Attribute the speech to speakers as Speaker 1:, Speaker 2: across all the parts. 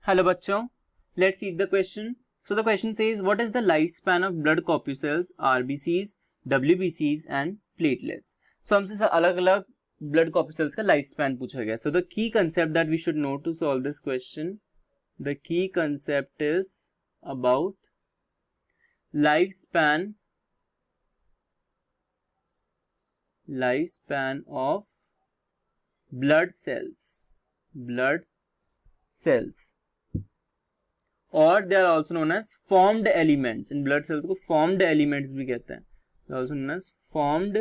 Speaker 1: Hello बच्चों, let's read the question. So the question says, what is the lifespan of blood corpuscles, RBCs, WBCs and platelets? So हमसे अलग अलग blood corpuscles का lifespan पूछा गया. So the key concept that we should know to solve this question, the key concept is about lifespan of blood cells. और they are also known as formed elements. इन blood cells को formed elements भी कहते हैं. Also known as formed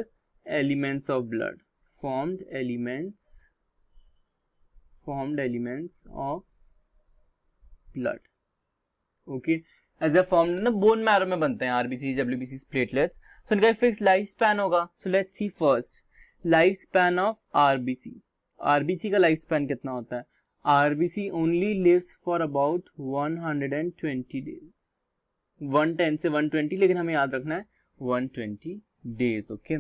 Speaker 1: elements of blood. Formed elements of blood. Okay, as they formed ना bone marrow में बनते हैं आरबीसी, डब्ल्यूबीसी, प्लेटलेट्स. सो इनका फिक्स लाइफ स्पैन होगा. So let's see first life span of RBC. RBC का life span कितना होता है? RBC only lives for about 120 days. 110 से 120, लेकिन हमें याद रखना है 120 days. Okay,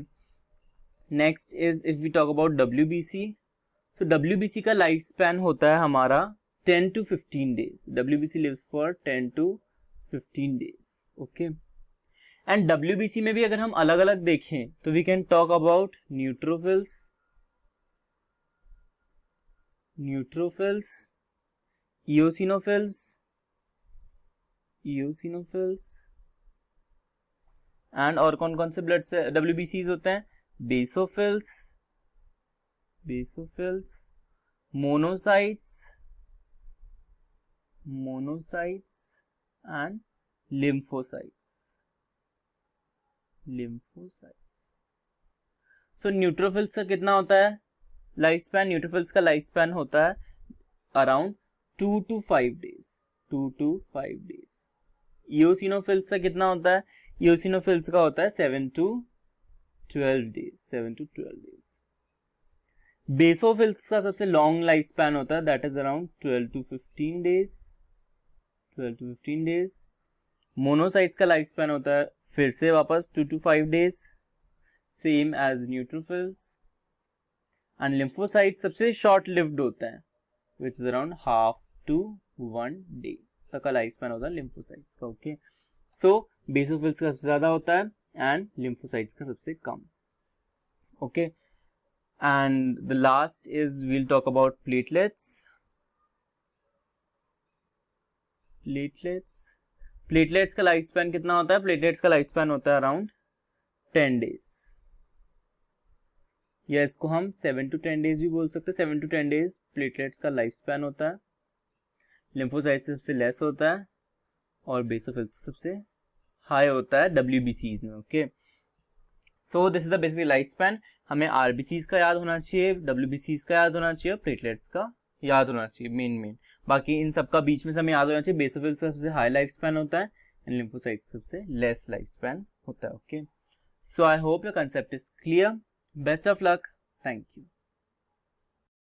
Speaker 1: next is if we talk about WBC. So WBC का लाइफ स्पैन होता है हमारा 10 to 15 days. WBC lives for 10 to 15 days. Okay, and WBC में भी अगर हम अलग अलग देखें तो we can talk about neutrophils, eosinophils and और कौन कौन से ब्लड से WBCs होते हैं? Basophils, monocytes and lymphocytes. So neutrophils का कितना होता है लाइफ स्पैन? न्यूट्रोफिल्स का लाइफ स्पैन होता है अराउंड 2 to 5 days. इओसिनोफिल्स का कितना होता है? इओसिनोफिल्स का होता है 7 to 12 days. बेसोफिल्स का सबसे लॉन्ग लाइफ स्पैन होता है, that is around 12 to 15 days. Monocytes का लाइफ स्पैन होता है फिर से वापस 2 to 5 days, same as neutrophils. And lymphocyte सबसे शॉर्ट लिव्ड होता है, which is around half to 1 day तक का लाइफ स्पैन होता है लिम्फोसाइट्स का. ओके, सो बेसोफिल्स का सबसे ज्यादा होता है एंड लिम्फोसाइट्स का सबसे कम. Okay, and the last is we'll talk about platelets. Platelets का लाइफ स्पैन कितना होता है? प्लेटलेट्स का लाइफ स्पैन होता है अराउंड 10 days. या इसको हम 7 to 10 days भी बोल सकते हैं. 7 to 10 days प्लेटलेट्स का लाइफ स्पैन होता है. लिम्फोसाइट सबसे लेस होता है और बेसोफिल्स सबसे हाई होता है WBCs में. Okay, so this is the basic life span. हमें RBCs का याद होना चाहिए, WBCs का याद होना चाहिए, प्लेटलेट्स का याद होना चाहिए मेन. बाकी इन सबका बीच में से हमें याद होना चाहिए बेसोफिल्स का सबसे हाई लाइफ स्पैन होता है एंड लिम्फोसाइट सबसे लेस लाइफ स्पैन होता है. Okay, so I hope your concept is clear. Best of luck. Thank you.